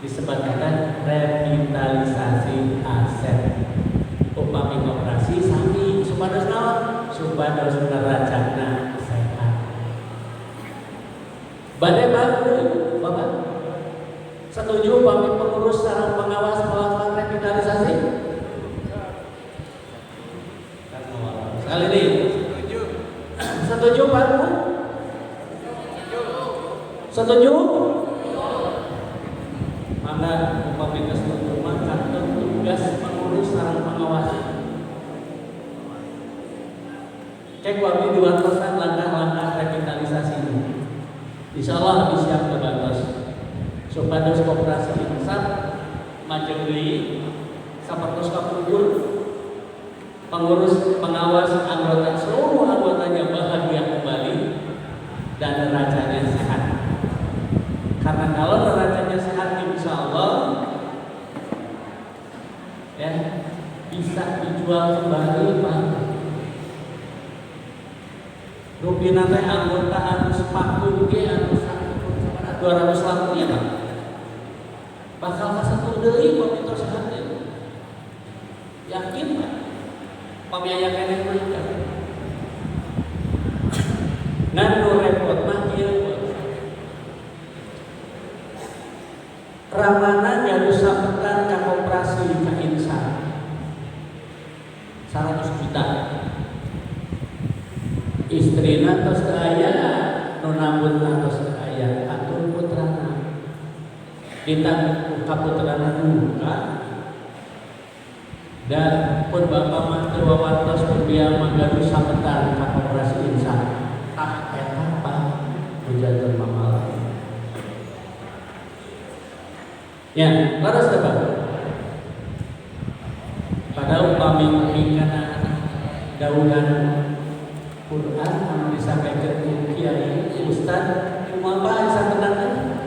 Disebutkan revitalisasi aset. Upami koperasi sami supados naon? Supados neracana sehat. Badai bagus, Bapak. Setuju upami pengurus sareng pengawas melakukan revitalisasi? Sekali ini. Setuju Pak? Setuju? Maka upami setuju maka tugas pengurus sareng pengawas. Cek wabi diwantosan langkah-langkah revitalisasi ini. Insya Allah disiap kebatas. Supados Koperasi Insan majeng deui sapertos kapungkur pengurus pengawas anggota seluruh anggotanya bahagia kembali dan neracanya sehat. Karena kalau neracanya sehat insya Allah ya bisa dijual kembali Pak. Rupiah teh anggota anu sepaku ge anu 200 lampu ya Pak. Bakal kasatu deui komputer sehat teh. Yakin Pak? Pamiaya keneh mereka. Nganu repot mah kieu. Ramana gaduh sampetan ka Koperasi ka Insan 100 juta. Istrina tos aya, nunambutna tos aya, atur putrana. Ditanggung ka putrana duka. Dan pun Bapak mah teu wawartos biar manggaduh sampetan ka Koperasi Insan. Ah eta Pak, hujan mamal. Ya, laras Bapak. Pada upami kana daungan Quran anu disampaikan ku Kiai Ustaz kumaha sampeyan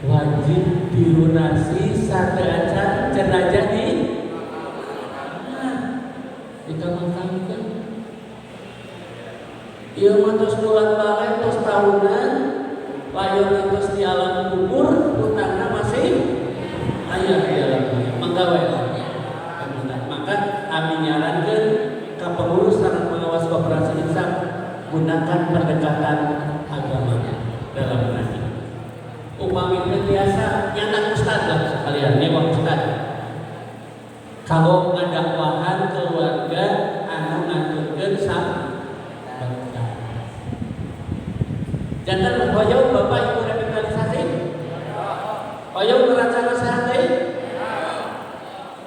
wajib dilunasi sadaya jenazah di dikamatangkeun. Ieu mah tos bulan balai tos tahunan layon tos di alam kubur utangna masih aya di alam manggawe. Maka kami nyarankeun ka pengurus sareng pengawas Koperasi Insan gunakan pendekatan agama dalam mengaji. Upami biasa nyanak ustaz lah sekalian mewah ustaz. Kalau ngadakwahan keluarga anu ngaturkeun sampeyan. Janten hoyong Bapak Ibu revitalisasi? Hoyong nerancana sehat deui?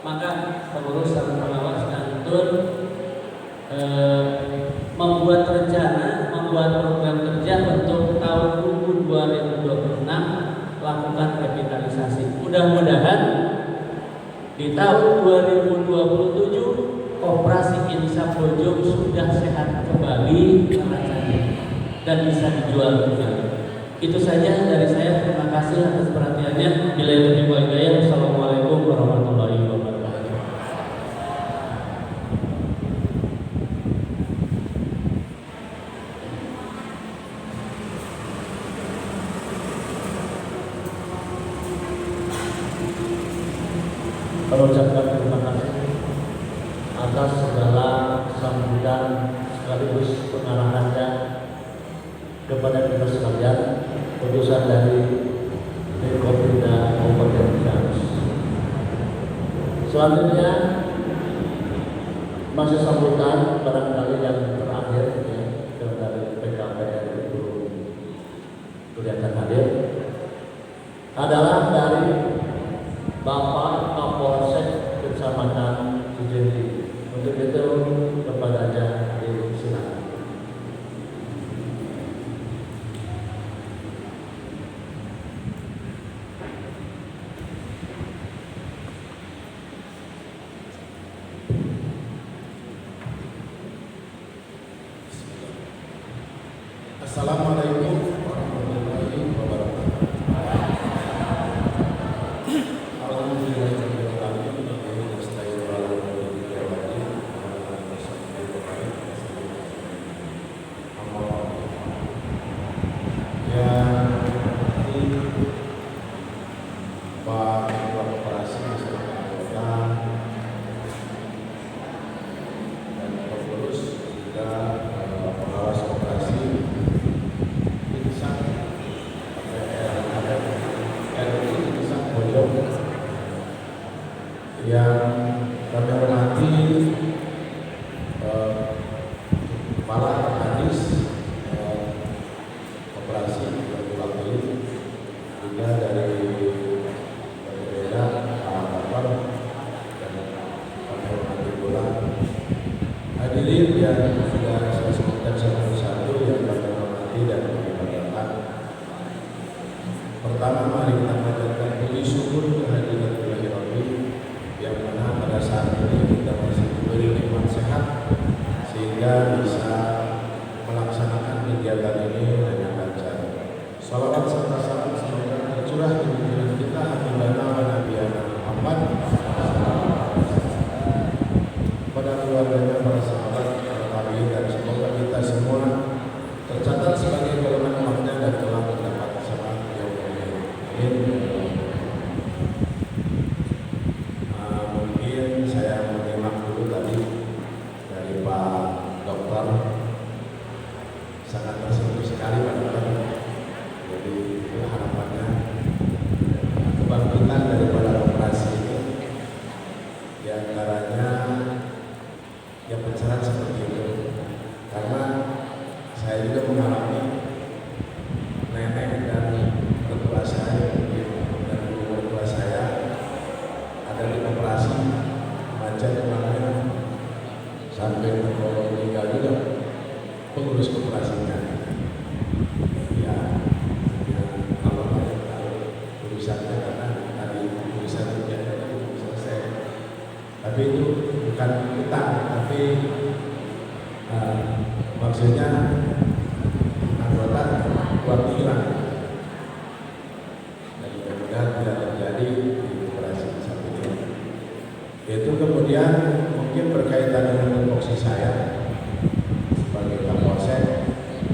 Maka pengurus sareng pengawas kantun membuat rencana, membuat program kerja untuk tahun 2026 lakukan revitalisasi. Mudah-mudahan di tahun 2027 Koperasi Insan Bojong sudah sehat kembali dan bisa dijual kembali. Itu saja dari saya. Terima kasih atas perhatiannya. Bila lebih baik mengucapkan terima kasih atas segala sambutan sekaligus pengarahannya kepada kita sekalian, utusan dari Forkopimda Kabupaten Ciamis. Selanjutnya masih sambutan barangkali yang terakhir ya, dari PKPR itu kelihatan hadir adalah dari Bapak Kapolsek Kecamatan Cijendean. Untuk itu kepadanya disilakan. Assalamualaikum warahmatullahi wabarakatuh. Yang kami hormati Kepala Kadis Koperasi yang diwakili juga dari berbeda Pak dan kami hormati pula hadirin yang sudah saya sebutkan satu-satu yang kami hormati dan kami banggakan. Pertama, mari kita panjatkan puji syukur kehadirat Ilahi Rabbi yang mana pada saat ini kita masih diberi nikmat sehat sehingga bisa melaksanakan kegiatan ini dengan lancar. Salawat serta salam semoga tercurah di pikiran kita Habibana wa Nabiyana Muhammad pada keluarganya, para sahabat, para tabi'in, dan semoga kita semua tercatat sebagai golongan umatnya dan telah mendapat syafaat yaumul qiyamah. Amin. Mungkin saya menyimak dulu tadi dari Pak Dokter, sangat tersentuh sekali Pak Dokter. Jadi harapannya kebangkitan daripada operasi ini diantaranya yang pencerahan seperti itu, karena saya juga mengalami nenek dan mertua saya dan ibu mertua saya ada di operasi macet kemarin sampai meninggal juga pengurus operasinya. Ya, kalau banyak tahu urusannya karena tadi urusan itu belum selesai. Tapi itu bukan utang, tapi maksudnya anggota perwakilan. Dan mudah-mudahan tidak terjadi di operasi saat ini. Itu kemudian mungkin berkaitan dengan tupoksi saya sebagai Kapolsek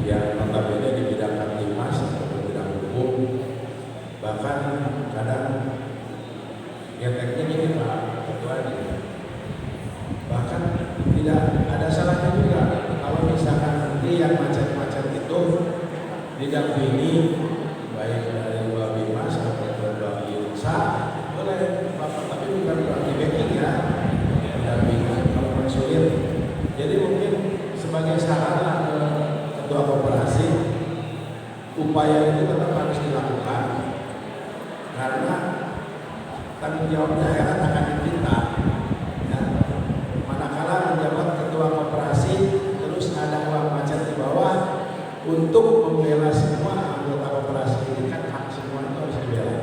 yang notabene di bidang Kamtimas atau bidang hukum, bahkan kadang geteknya gini Pak Ketua, bahkan tidak ada salahnya juga kalau misalkan nanti yang macet-macet itu didampingi baik dari Babimas atau Babinsa, boleh Bapak, tapi bukan berarti backing ya, didampingi kalau mensulit. Jadi mungkin sebagai saran ke Ketua Koperasi, upaya itu tetap harus dilakukan karena tanggung jawab daerah akan kita. Ya. Manakala menjabat Ketua Koperasi terus ada uang macet di bawah untuk membela semua anggota koperasi ini, kan hak semua itu harus dibela.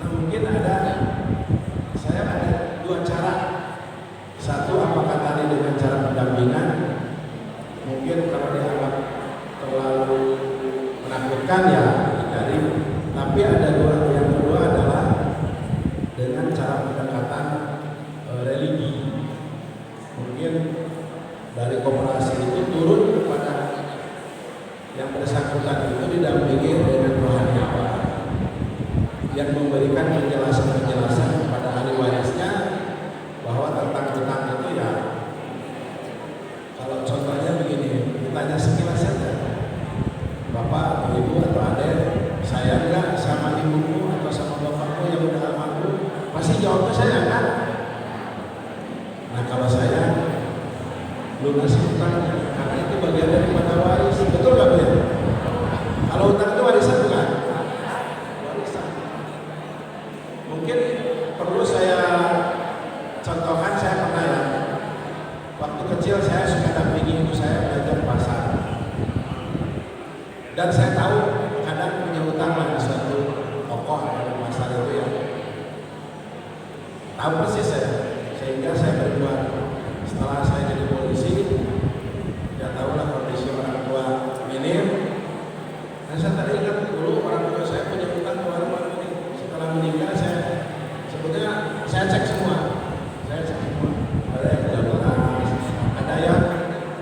Nah mungkin saya ada dua cara. Satu, apakah tadi dengan cara pendampingan, mungkin kalau dianggap terlalu menakutkan ya hindari. Tapi ada yang kedua adalah dengan cara pendekatan religi. Mungkin dari koperasi itu turun kepada yang bersangkutan itu didampingi dengan rohani apa yang memberikan penjelasan-penjelasan kepada ahli waris Dan saya tahu kadang punya utang pada suatu tokoh dalam pasar itu ya. Tahu persis saya, sehingga saya berbuat. Setelah saya jadi polisi, ya tahulah kondisi orang tua minim. Dan saya tadi ingat dulu orang tua saya punya utang ke orang ini. Setelah meninggal saya sebetulnya saya cek semua. Ada yang jelas, ada yang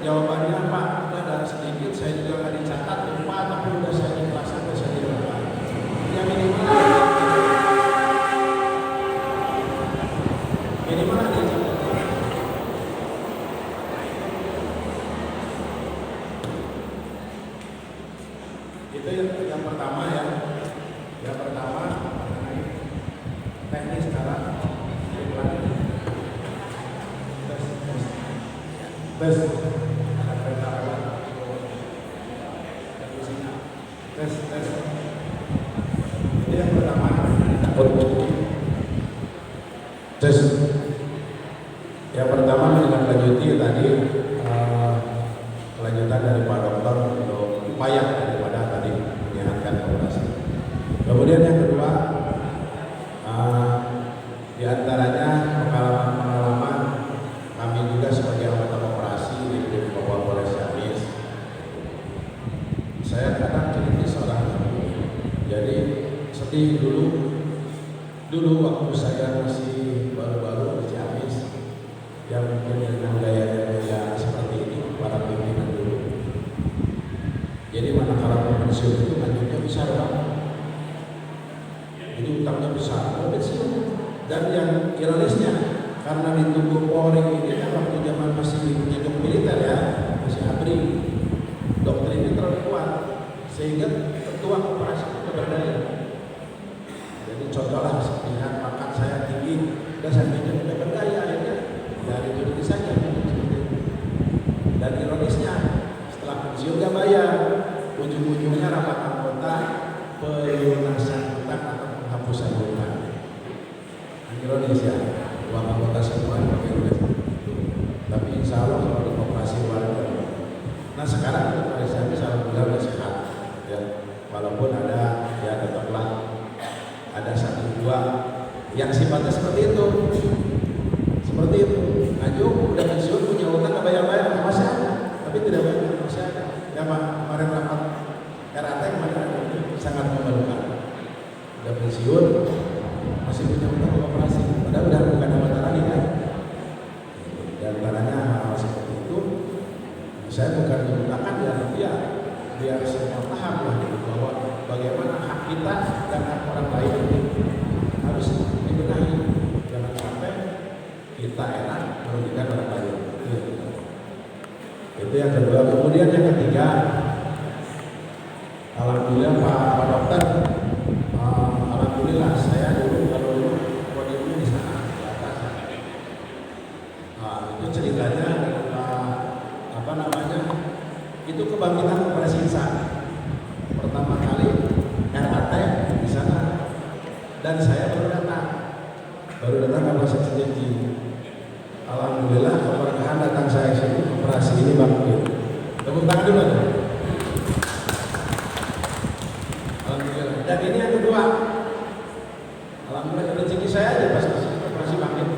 jawabannya Pak, udah ada sedikit, saya juga nggak dicatat, lupa, tapi udah saya ikhlaskan, udah saya dilakukan. Yang minimal ada dicatat. Itu yang pertama ya. Yang pertama teknis cara tes ini yang pertama tes yang pertama menindaklanjuti tadi kelanjutan dari Pak Dokter untuk upaya daripada tadi menyehatkan operasi. Kemudian yang kedua diantaranya pengalaman kami juga sebagai anggota operasi di Polres Ciamis. Saya kadang kritis orang, jadi sedih dulu waktu saya masih baru-baru di Ciamis, yang mungkin dengan gaya-gaya seperti ini para pimpinan dulu. Jadi manakala pensiun itu lanjutnya besar banget, jadi utangnya besar, pensiun. Dan yang ironisnya, karena ditunggu Polri ini kan waktu zaman masih penyidik militer ya, masih ABRI, doktrinnya terlalu kuat sehingga ketua operasi itu berdaya. Jadi contohlah sepihak pangkat saya tinggi dan saya tidak berdaya, akhirnya dari itu saja. Dan ironisnya setelah pensiun gak bayar, ujung-ujungnya rapat anggota pelunasan hutang atau penghapusan hutang. Indonesia, uang anggota semua pakai duit. Tapi insya Allah kalau di operasi warga. Nah sekarang itu pada saya alhamdulillah sudah sehat. Ya, walaupun ada ya tetaplah ada 1-2 yang sifatnya seperti itu. Aju udah pensiun punya utang nggak bayar masih ada, tapi tidak bayar masih ada. Ya Pak, kemarin rapat RAT kemarin sangat memalukan. Udah pensiun masih punya utang operasi, padahal udah bukan anggota lagi kan. Dan antaranya hal seperti itu, saya bukan menggunakan ya biar semua paham lah bahwa bagaimana hak kita dan hak orang lain harus dibenahi, jangan sampai kita enak merugikan orang lain. Itu yang kedua. Kemudian yang ketiga, alhamdulillah Pak Dokter. Alhamdulillah saya dulu podiumnya di sana di atas. Itu ceritanya itu kebangkitan operasi insang. Pertama kali RAT di sana dan saya baru datang karena saya janji. Alhamdulillah keberkahan datang saya sini, operasi ini bangkit. Tepuk tangan dulu. Alhamdulillah. Dan ini yang kedua. Alhamdulillah rezeki saya aja pas operasi bangkit.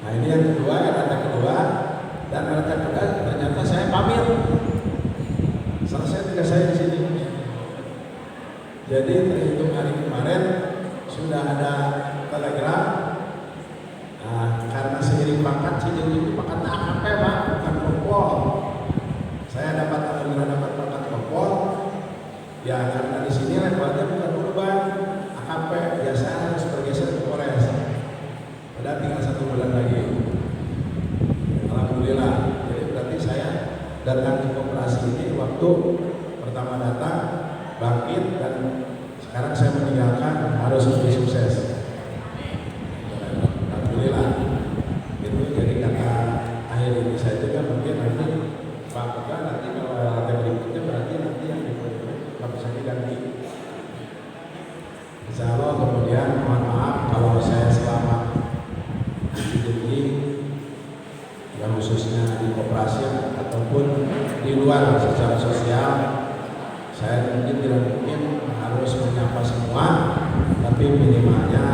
Nah ini yang kedua, RAT kedua. Dan RAT kedua ternyata saya pamit. Selesai tugas saya di sini. Jadi terhitung hari kemarin sudah ada telegram. Nah, karena seiring pangkat Cijedil itu pangkatnya AKP Pak, bukan kompol. Saya dapat pangkat kompol. Ya karena di sini levelnya bukan urban, AKP. Biasa harus bergeser ke Polres. Padahal tinggal 1 bulan lagi. Alhamdulillah. Jadi berarti saya datang ke koperasi ini waktu pertama datang bangkit dan sekarang saya meninggalkan harus lebih sukses. Alhamdulillah. Itu jadi kata akhir ini saya juga mungkin nanti Pak Peka nanti kalau ada berikutnya berarti nanti yang diperlukan bisa diganti. Insya Allah. Kemudian mohon maaf kalau saya selama di yang khususnya di koperasi ataupun di luar secara sosial Saya mungkin tidak mungkin harus menyapa semua, tapi minimalnya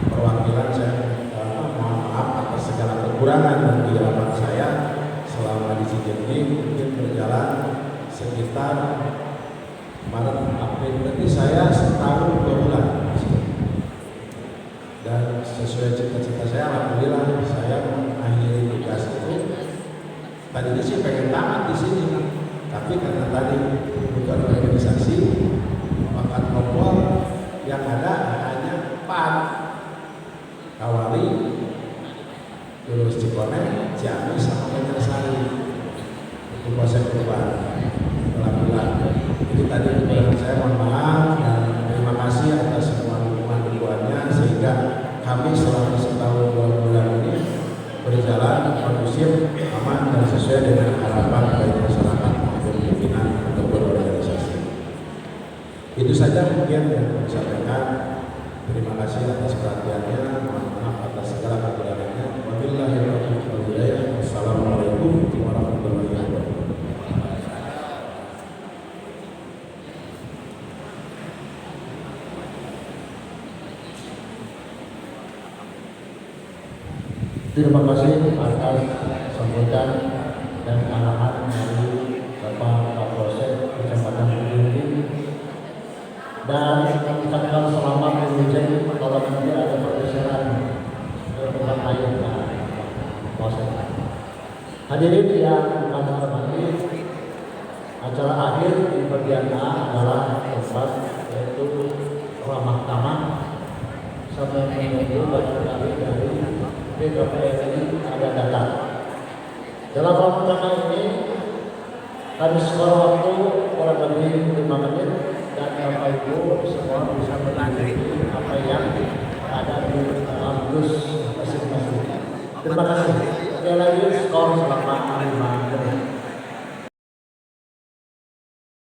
perwakilan saya mohon maaf atas segala kekurangan dan kehilafan saya selama di Cijenyi mungkin berjalan sekitar Maret April, berarti saya setahun 2 bulan. Dan sesuai cita-cita saya, alhamdulillah saya mengakhiri tugas itu. Tadinya sih pengen tamat di sini, tapi karena tadi bukan organisasi, maka kompor yang ada hanya 4 Kawali, Tulus Cikone, Ciamis, sama Banjarsari. Itu proses perubahan. Alhamdulillah. Jadi tadi saya mohon maaf dan terima kasih atas semua dukungan-dukungannya sehingga kami selama setahun 2 bulan ini berjalan kondusif, aman dan sesuai dengan harapan baik masyarakat maupun pimpinan ataupun organisasi. Itu saja mungkin yang saya sampaikan. Terima kasih atas perhatiannya. Mohon maaf atas segala kekurangannya. Wabillahi taufiq wal hidayah. Wassalamualaikum warahmatullahi wabarakatuh. Terima kasih atas sambutan dan arahan dari Bapak Kapolsek Kecamatan Cijenyi dan mengucapkan selamat menuju kalau nanti ada pergeseran ke tempat lain Kapolsek. Hadirin yang kami hormati, acara akhir di bagian A adalah tempat yaitu ramah tamah sampai menunggu barangkali dari BKPS ini ada data. Dalam pertemuan ini kami skor waktu kurang lebih 5 menit dan Bapak Ibu semua bisa mengikuti apa yang ada di dalam bus masing-masing. Terima kasih. Sekali lagi skor selama 5